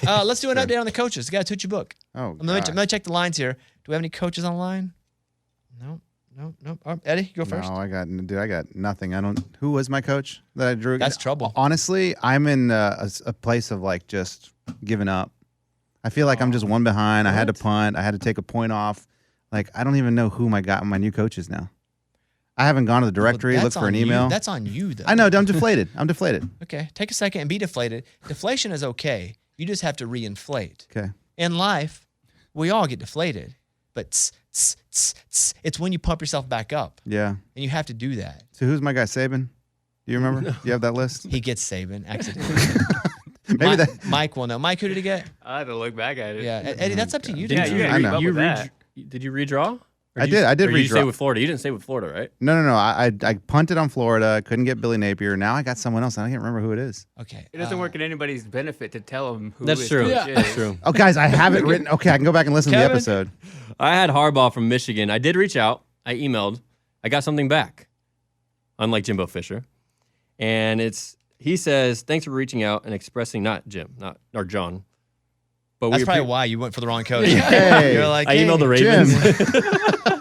Let's do an update on the coaches. Got to toot your book. Oh, let me check the lines here. Do we have any coaches online? No. Eddie, you go first. No, I got nothing. Who was my coach that I drew? That's trouble. Honestly, I'm in a place of like just giving up. I feel like I'm just one behind. What? I had to punt. I had to take a point off. Like, I don't even know who my new coaches now. I haven't gone to the directory, look for an email. That's on you, though. I know. I'm deflated. Okay, take a second and be deflated. Deflation is okay. You just have to reinflate. Okay. In life, we all get deflated, but it's when you pump yourself back up. Yeah. And you have to do that. So who's my guy, Saban? Do you remember? Do you have that list? He gets Saban accidentally. Maybe Mike will know. Mike, who did he get? I had to look back at it. Yeah, Eddie, that's up to you. Yeah, I know. Did you redraw? I did Or did you redraw. stay with Florida? You didn't stay with Florida, right? No. I punted on Florida. Couldn't get Billy Napier. Now I got someone else. I can't remember who it is. Okay. It doesn't work in anybody's benefit to tell them who That's his true. coach is. That's true. Oh, guys, I have it written. Okay, I can go back and listen to the Kevin? episode. I had Harbaugh from Michigan. I did reach out. I emailed. I got something back, unlike Jimbo Fisher. And he says, thanks for reaching out and expressing, not Jim, or John. But That's probably why you went for the wrong coach. Hey. You're like, I emailed the Jim. Ravens.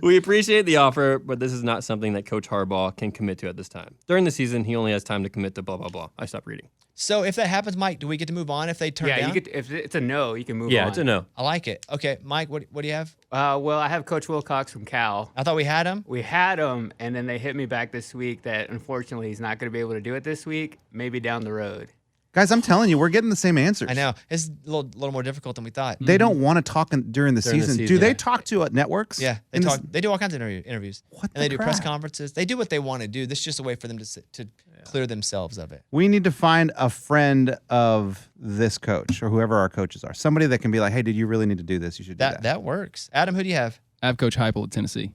We appreciate the offer, but this is not something that Coach Harbaugh can commit to at this time. During the season, he only has time to commit to blah, blah, blah. I stopped reading. So if that happens, Mike, do we get to move on if they turn down? If it's a no, you can move on. Yeah, it's a no. I like it. Okay, Mike, what do you have? Well, I have Coach Wilcox from Cal. I thought we had him. We had him, and then they hit me back this week that unfortunately he's not going to be able to do it this week, maybe down the road. Guys, I'm telling you, we're getting the same answers. I know. It's a little more difficult than we thought. They don't want to talk during the season. Do they yeah. talk to networks? Yeah, they do all kinds of interviews. What and they the do press crap? conferences. They do what they want to do. This is just a way for them to clear themselves of it. We need to find a friend of this coach or whoever our coaches are. Somebody that can be like, hey, did you really need to do this? You should do that. That works. Adam, who do you have? I have Coach Heupel at Tennessee.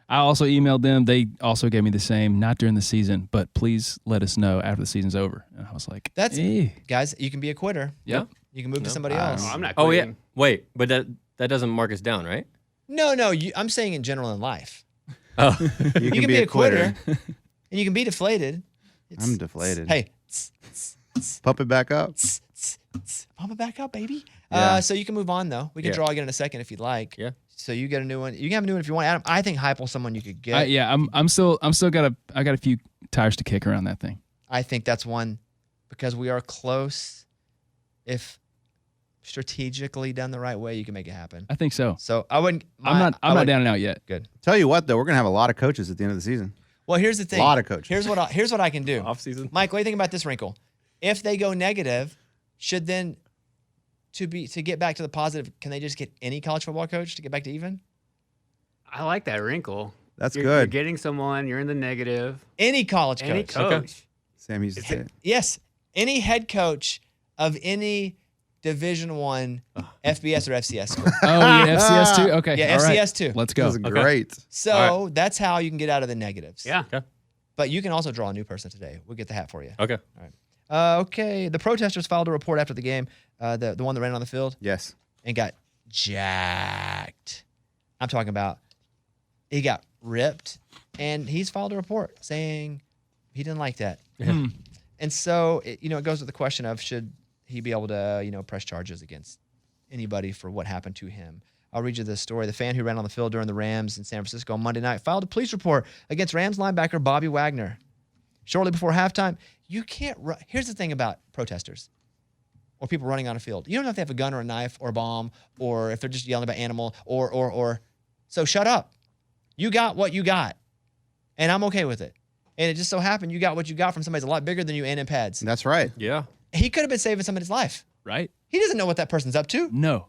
I also emailed them. They also gave me the same, not during the season, but please let us know after the season's over. And I was like, That's hey. guys. You can be a quitter. Yep. You can move to somebody else. I'm not Oh, quitting. yeah. Wait, but that doesn't mark us down, right? No. I'm saying in general in life. Oh. You can be a quitter, and you can be deflated. I'm deflated. Hey, Pump it back up. pump it back up, baby. Yeah. So you can move on though. We can Yeah. draw again in a second if you'd like. Yeah. So you get a new one. You can have a new one if you want. Adam, I think Heupel's someone you could get. I'm still got a few tires to kick around that thing. I think that's one because we are close. If strategically done the right way, you can make it happen. I think so. So I wouldn't. I'm not down and out yet. Good. Tell you what, though, we're gonna have a lot of coaches at the end of the season. Well, here's the thing. A lot of coaches. Here's what I can do. Off season. Mike, what do you think about this wrinkle? If they go negative, should then to get back to the positive, can they just get any college football coach to get back to even? I like that wrinkle. That's You're good. getting someone, you're in the negative. Any college coach. Any coach. Sam used to say it. Yes, any head coach of any Division I FBS or FCS school. Oh, yeah, FCS too? Okay. Yeah, all right. FCS too. Let's This go. is great. So that's how you can get out of the negatives. Yeah. Okay. But you can also draw a new person today. We'll get the hat for you. Okay. Okay. The protesters filed a report after the game, the one that ran on the field, Yes. and got jacked. I'm talking about he got ripped, and he's filed a report saying he didn't like that. And so, it goes to the question of should he be able to, press charges against anybody for what happened to him. I'll read you the story. The fan who ran on the field during the Rams in San Francisco on Monday night filed a police report against Rams linebacker Bobby Wagner. Shortly before halftime, you can't run. Here's the thing about protesters or people running on a field. You don't know if they have a gun or a knife or a bomb or if they're just yelling about animal or. So shut up. You got what you got, and I'm okay with it. And it just so happened you got what you got from somebody's a lot bigger than you and in pads. That's right. Yeah. He could have been saving somebody's life. Right? He doesn't know what that person's up to. No.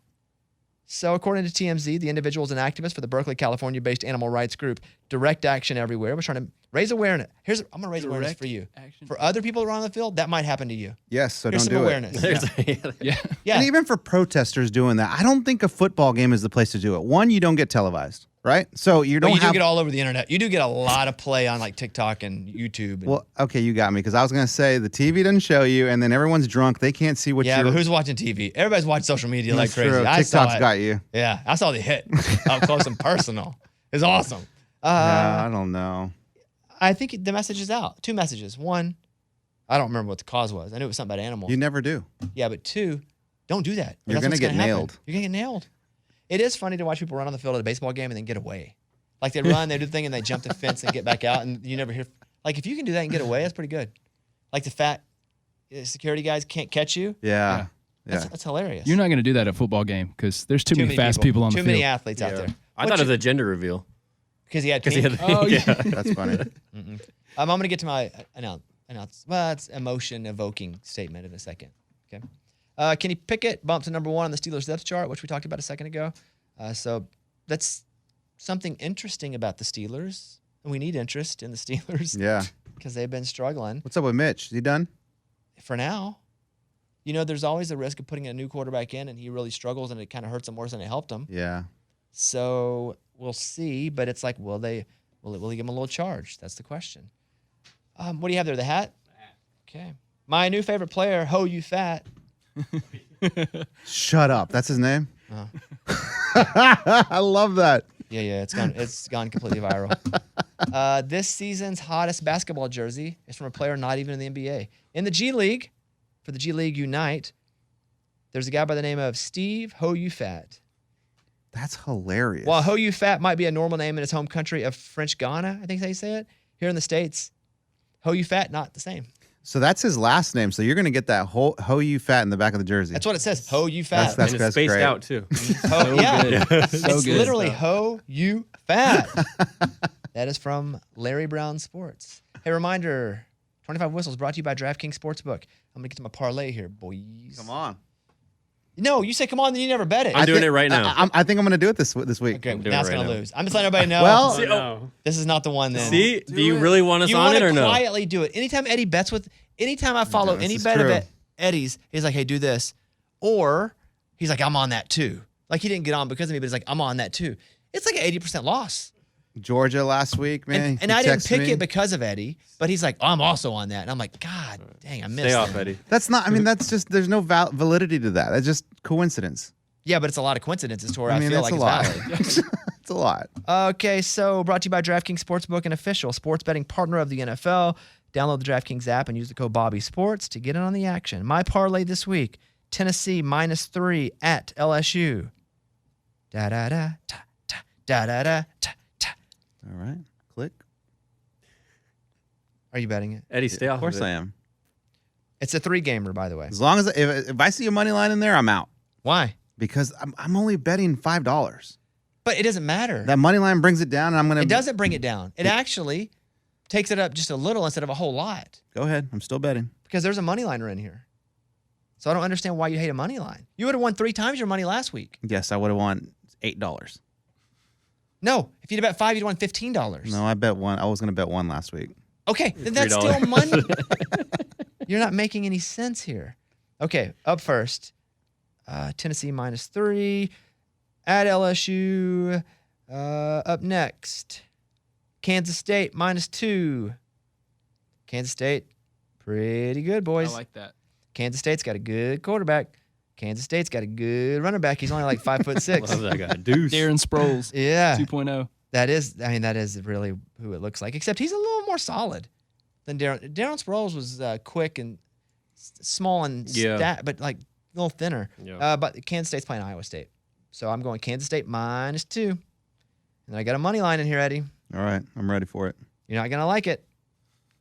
So according to TMZ, the individual is an activist for the Berkeley, California-based animal rights group Direct Action Everywhere. We're trying to raise awareness. I'm going to raise awareness for you. Action. For other people around the field, that might happen to you. Yes, so Here's don't some do awareness. it. Yeah. Yeah. And even for protesters doing that, I don't think a football game is the place to do it. One, you don't get televised, right? So you But don't you do have... get all over the internet. You do get a lot of play on like TikTok and YouTube. And, Well, okay, you got me, because I was going to say the TV doesn't show you, and then everyone's drunk. They can't see what yeah, you're... but who's watching TV? Everybody's watching social media like That's crazy. true. I saw TikTok's it. got you. Yeah, I saw the hit up close and personal. It's awesome. I don't know. I think the message is out. Two messages. One, I don't remember what the cause was. I knew it was something about animals. You never do. Yeah, but two, Don't do that. You're That's gonna what's get happen. nailed. You're going to get nailed. It is funny to watch people run on the field at a baseball game and then get away. Like they run, they do the thing, and they jump the fence and get back out, and you never hear. Like if you can do that and get away, that's pretty good. Like the fat security guys can't catch you. Yeah. That's hilarious. You're not going to do that at a football game because there's too many fast people on the Too field. many athletes out there. I thought it was a gender reveal. Because he had Because he pink. had the, Oh, yeah. That's funny. I'm going to get to my it's emotion-evoking statement in a second. Okay. Kenny Pickett bumped to number 1 on the Steelers depth chart, which we talked about a second ago. So that's something interesting about the Steelers. We need interest in the Steelers. Yeah. Because they've been struggling. What's up with Mitch? Is he done? For now. You know, there's always a risk of putting a new quarterback in and he really struggles and it kind of hurts him worse than it helped him. Yeah. So we'll see, but it's like, will they give him a little charge? That's the question. What do you have there? The hat? Okay. My new favorite player, Ho You Fat. Shut up. That's his name? Uh-huh. I love that. Yeah, it's gone completely viral. This season's hottest basketball jersey is from a player not even in the NBA. In the G League, for the G League Unite, there's a guy by the name of Steve Ho You Fat. That's hilarious. While Ho You Fat might be a normal name in his home country of French Guiana, I think is how you say it, here in the States, Ho You Fat, not the same. So that's his last name. So you're going to get that Ho You Fat in the back of the jersey. That's what it says, Ho You Fat. That's and it's spaced great. out too. Ho, yeah. So It's good. literally Ho You Fat. That is from Larry Brown Sports. Hey, reminder, 25 Whistles brought to you by DraftKings Sportsbook. I'm going to get to my parlay here, boys. Come on. No, you say come on, then you never bet it. I'm doing it right now. I think I'm going to do it this week. Okay, doing now it it's right going to now. lose. I'm just letting everybody know. Well, Oh, no. This is not the one then. See, do you really want us You on want it or to no? quietly do it. Anytime Eddie bets anytime I follow this any is bet true. of Eddie's, he's like, hey, do this. Or he's like, I'm on that too. Like he didn't get on because of me, but he's like, I'm on that too. It's like an 80% loss. Georgia last week, man. And he I didn't texted pick me. it because of Eddie, but he's like, oh, I'm also on that. And I'm like, God dang, I missed Stay off, that. Eddie. That's not, I mean, that's just, there's no validity to that. That's just coincidence. Yeah, but it's a lot of coincidences to where I, mean, feel that's like a it's lot. valid. It's a lot. Okay, so brought to you by DraftKings Sportsbook, an official sports betting partner of the NFL. Download the DraftKings app and use the code BobbySports to get in on the action. My parlay this week, Tennessee -3 at LSU. Da-da-da, ta, ta, da-da-da, ta, ta. All right. Click. Are you betting it? Eddie, stay off. Of course of it. I am. It's a 3-gamer, by the way. As long as, if I see a money line in there, I'm out. Why? Because I'm only betting $5. But it doesn't matter. That money line brings it down, and I'm going to. It doesn't bring it down. It actually takes it up just a little instead of a whole lot Go ahead. I'm still betting. because there's a money liner in here. So I don't understand why you hate a money line. You would have won 3 times your money last week. Yes, I would have won $8. No, if you'd have bet 5, you'd won $15. No, I bet one. I was going to bet one last week. Okay, then that's $3. still money. You're not making any sense here. Okay, up first, Tennessee -3 at LSU. Up next, Kansas State -2. Kansas State, pretty good, I boys. like that. Kansas State's got a good quarterback. Kansas State's got a good running back. He's only like 5'6". Love that guy. Deuce. Darren Sproles Yeah, 2.0. that is really who it looks like. Except he's a little more solid than Darren. Darren Sproles was quick and small and but like a little thinner. Yeah. But Kansas State's playing Iowa State, so I'm going Kansas State -2. And then I got a money line in here, Eddie. All right. I'm ready for it. You're not gonna like it.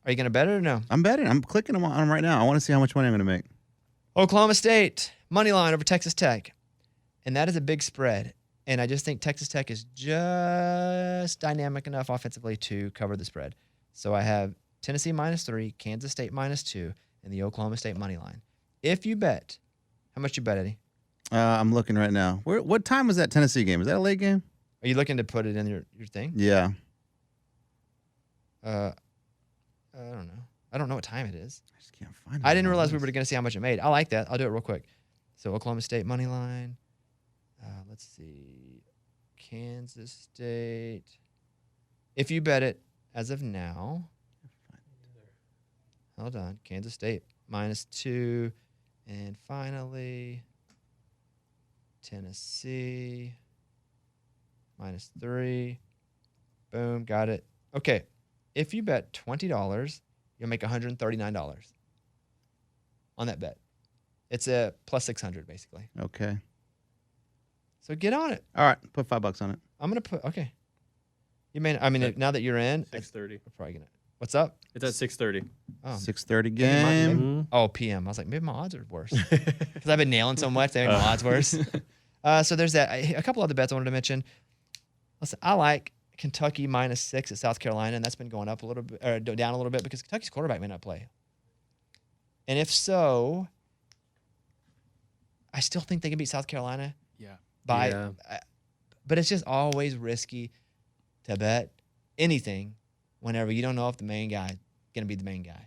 Are you gonna bet it or no? I'm betting. I'm clicking on them right now. I want to see how much money I'm going to make. Oklahoma State money line over Texas Tech, and that is a big spread. And I just think Texas Tech is just dynamic enough offensively to cover the spread. So I have Tennessee -3, Kansas State -2, and the Oklahoma State money line. If you bet, how much you bet, Eddie? I'm looking right now. What time was that Tennessee game? Is that a late game? Are you looking to put it in your thing? Yeah. I don't know. I don't know what time it is. I just can't find it. I didn't realize we were going to see how much it made. I like that. I'll do it real quick. So Oklahoma State money line. Let's see. Kansas State. If you bet it as of now. Hold on. Kansas State -2. And finally, Tennessee -3. Boom. Got it. Okay. If you bet $20, you'll make $139 on that bet. It's a plus 600 basically. Okay. So get on it. All right. Put $5 on it. I'm gonna put okay. You may. I mean, now that you're in, 6:30. we're probably gonna. What's up? It's at 6:30. Oh, 6:30 maybe my- game. maybe- oh, PM. I was like, maybe my odds are worse because I've been nailing so much. They make my odds worse. So there's that. A couple other bets I wanted to mention. Listen, I like Kentucky -6 at South Carolina, and that's been going up a little bit, or down a little bit because Kentucky's quarterback may not play. And if so, I still think they can beat South Carolina. Yeah. But it's just always risky to bet anything whenever you don't know if the main guy is going to be the main guy.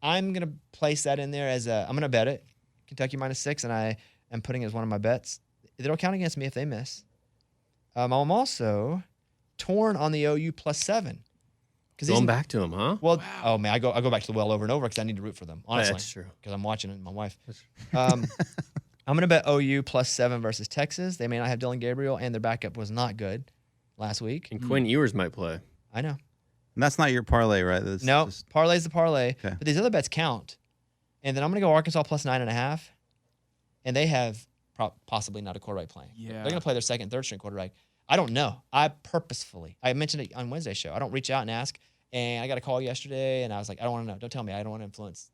I'm going to place that in there I'm going to bet it, Kentucky -6, and I am putting it as one of my bets. It'll count against me if they miss. I'm also torn on the OU +7. Going back to him, huh? Well, oh man, I go back to the well over and over because I need to root for them. Honestly, That's true. because I'm watching it with my wife. I'm going to bet OU +7 versus Texas. They may not have Dylan Gabriel, and their backup was not good last week. And Quinn Ewers might play. I know. And that's not your parlay, right? That's No, just- parlay's the parlay, Okay. but these other bets count. And then I'm going to go Arkansas +9.5, and they have possibly not a quarterback playing. Yeah. They're going to play their second, third string quarterback. I don't know. I mentioned it on Wednesday's show. I don't reach out and ask, and I got a call yesterday, and I was like, I don't want to know. Don't tell me. I don't want to influence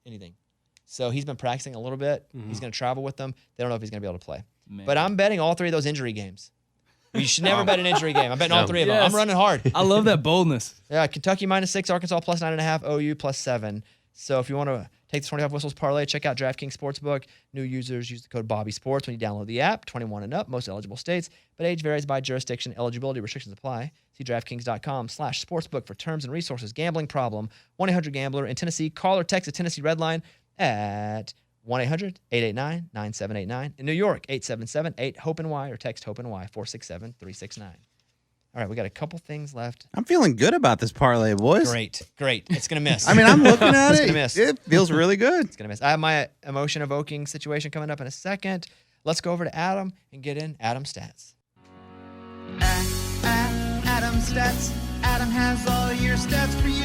anything. So he's been practicing a little bit. He's going to travel with them. They don't know if he's going to be able to play. Man. But I'm betting all three of those injury games. You should never bet an injury game. I'm betting all three of them. Yes. I'm running hard. I love that boldness. Yeah, Kentucky -6, Arkansas +9.5, OU +7. So if you want to take the 25 Whistles parlay, check out DraftKings Sportsbook. New users use the code BobbySports when you download the app. 21 and up, most eligible states, but age varies by jurisdiction. Eligibility restrictions apply. See DraftKings.com/sportsbook for terms and resources. Gambling problem? 1-800-GAMBLER. In Tennessee, call or text the Tennessee REDLINE at 1-800-889-9789. In New York, 877-8-HOPENY or text HOPENY 467-369. All right, we got a couple things left. I'm feeling good about this parlay, boys. Great. It's going to miss. I mean, I'm looking at It's it. gonna miss. It feels really good. It's going to miss. I have my emotion-evoking situation coming up in a second. Let's go over to Adam and get in Adam's stats. Adam Stats. Adam has all your stats for you.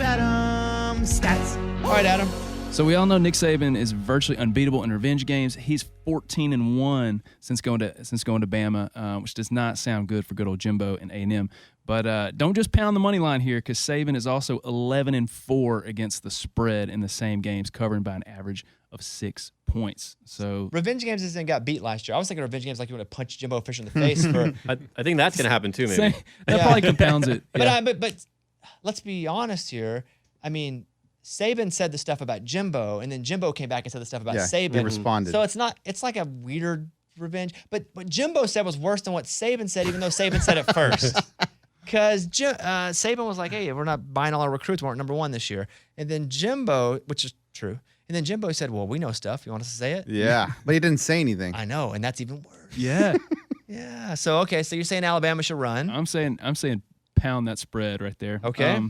Adam Stats. All right, Adam. So we all know Nick Saban is virtually unbeatable in revenge games. He's 14-1 since going to Bama, which does not sound good for good old Jimbo and A&M. But don't just pound the money line here, because Saban is also 11-4 against the spread in the same games, covering by an average of 6 points. So Revenge games isn't got beat last year. I was thinking revenge games like you want to punch Jimbo Fisher in the face for. I think that's going to happen too, maybe. that probably compounds it. Yeah. But let's be honest here. I mean, Saban said the stuff about Jimbo, and then Jimbo came back and said the stuff about Yeah, Saban. he responded. So it's like a weird revenge. But what Jimbo said was worse than what Saban said, even though Saban said it first. Because Saban was like, hey, we're not buying all our recruits. We weren't number one this year. And then Jimbo, which is true, and then Jimbo said, well, we know stuff. You want us to say it? Yeah, but he didn't say anything. I know, and that's even worse. Yeah. Yeah. So, okay, so you're saying Alabama should run. I'm saying pound that spread right there. Okay.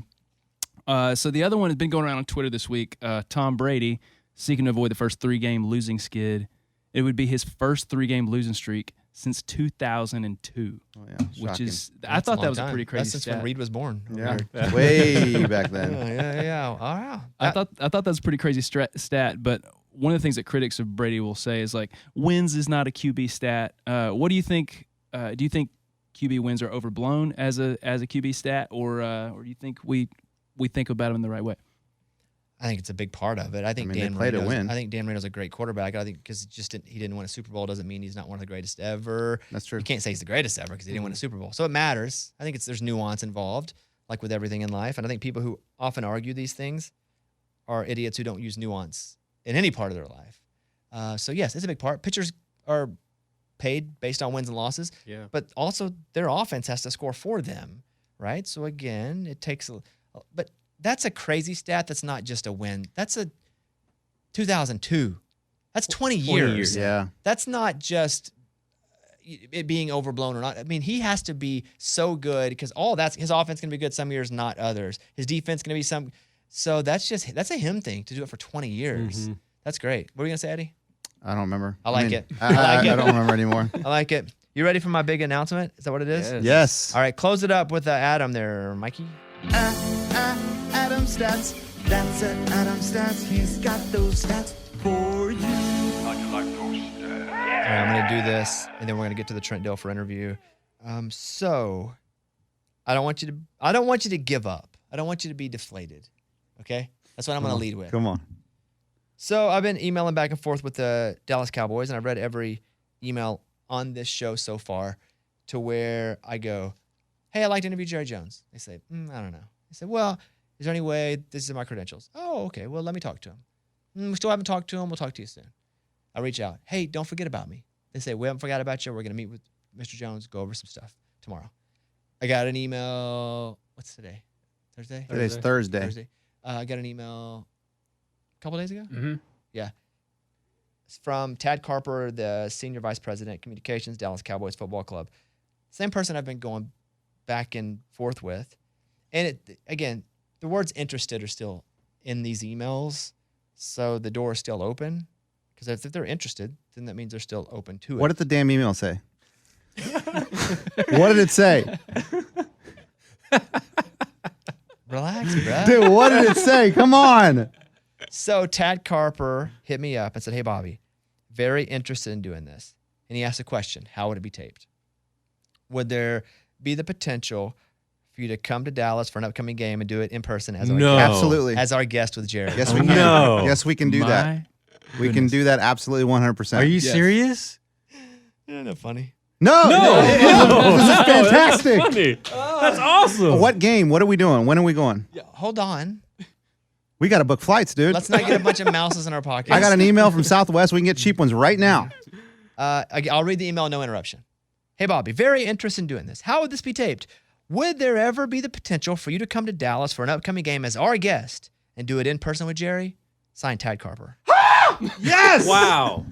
So the other one has been going around on Twitter this week. Tom Brady seeking to avoid the first 3-game losing skid. It would be his first 3-game losing streak since 2002. Oh, yeah, which shocking. is I That's a thought long that was a time. pretty crazy That's since stat. when Reed was born. Yeah, Weird. way back then. Yeah. Wow. I thought that was a pretty crazy stat, but one of the things that critics of Brady will say is like wins is not a QB stat. What do you think? Do you think QB wins are overblown as a QB stat, or do you think we think about them in the right way? I think it's a big part of it. I think I mean, they play to win. I think Dan Marino's a great quarterback. I think because he didn't win a Super Bowl doesn't mean he's not one of the greatest ever. That's true. You can't say he's the greatest ever because he didn't win a Super Bowl. So it matters. I think there's nuance involved, like with everything in life. And I think people who often argue these things are idiots who don't use nuance in any part of their life. So yes, it's a big part. Pitchers are paid based on wins and losses. Yeah. But also their offense has to score for them, right? So again, it takes but that's a crazy stat. That's not just a win. That's a 2002. That's 20 years. Yeah. That's not just it being overblown or not. I mean, he has to be so good because his offense going to be good some years, not others. His defense going to be some. So that's a him thing to do it for 20 years. Mm-hmm. That's great. What were you going to say, Eddie? I don't remember. I like it. I like it. don't remember anymore. I like it. You ready for my big announcement? Is that what it is? Yes. Yes. All right, close it up with Adam there, Mikey. Adam Stats. That's it, Adam Stats. He's got those stats for you. to do this, and then we're going to get to the Trent Dilfer interview. So I don't want you to give up. I don't want you to be deflated. Okay? That's what I'm going to lead with. Come on. So I've been emailing back and forth with the Dallas Cowboys, and I've read every email on this show so far to where I go, hey, I'd like to interview Jerry Jones. They say, I don't know. I said, well, is there any way this is my credentials? Oh, okay. Well, let me talk to him. We still haven't talked to him. We'll talk to you soon. I reach out. Hey, don't forget about me. They say, we haven't forgot about you. We're going to meet with Mr. Jones, go over some stuff tomorrow. I got an email. What's today? Thursday? Today's Thursday. I got an email a couple days ago. Mm-hmm. Yeah. It's from Tad Carper, the Senior Vice President, Communications, Dallas Cowboys Football Club. Same person I've been going back and forth with. And again, the words interested are still in these emails, so the door is still open. Because if they're interested, then that means they're still open to it. What did the damn email say? What did it say? Relax, bro. Dude, what did it say? Come on. So Tad Carper hit me up and said, hey, Bobby, very interested in doing this. And he asked a question, how would it be taped? Would there be the potential for you to come to Dallas for an upcoming game and do it in person as our, Absolutely. as our guest with Jerry? Yes, we can. No. Yes, we can do that. We can do that absolutely 100%. Are you serious? Isn't that funny? No. This is fantastic. Funny. That's awesome. What game? What are we doing? When are we going? Yeah, hold on. We got to book flights, dude. Let's not get a bunch of mouses in our pockets. I got an email from Southwest. We can get cheap ones right now. I'll read the email, no interruption. Hey, Bobby, very interested in doing this. How would this be taped? Would there ever be the potential for you to come to Dallas for an upcoming game as our guest and do it in person with Jerry? Signed, Tad Carper. Yes. Wow.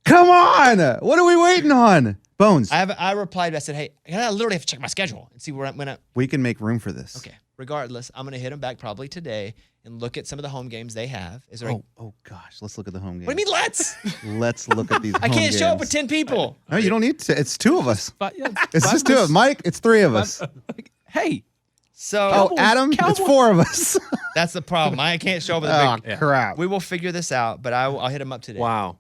Come on. What are we waiting on? Bones. I replied, I said, hey, I literally have to check my schedule and see where I'm going to. We can make room for this. Okay. Regardless, I'm going to hit them back probably today and look at some of the home games they have. Is there? Oh gosh. Let's look at the home games. What do you mean? Let's. Let's look at these. I can't show up with 10 people. No, you don't need to. It's two of us. But, yeah, It's just two of us. Mike, it's three of us. Hey, So Adam, it's four of us. that's the problem. I can't show up with a big. Crap. We will figure this out, but I'll hit them up today. Wow.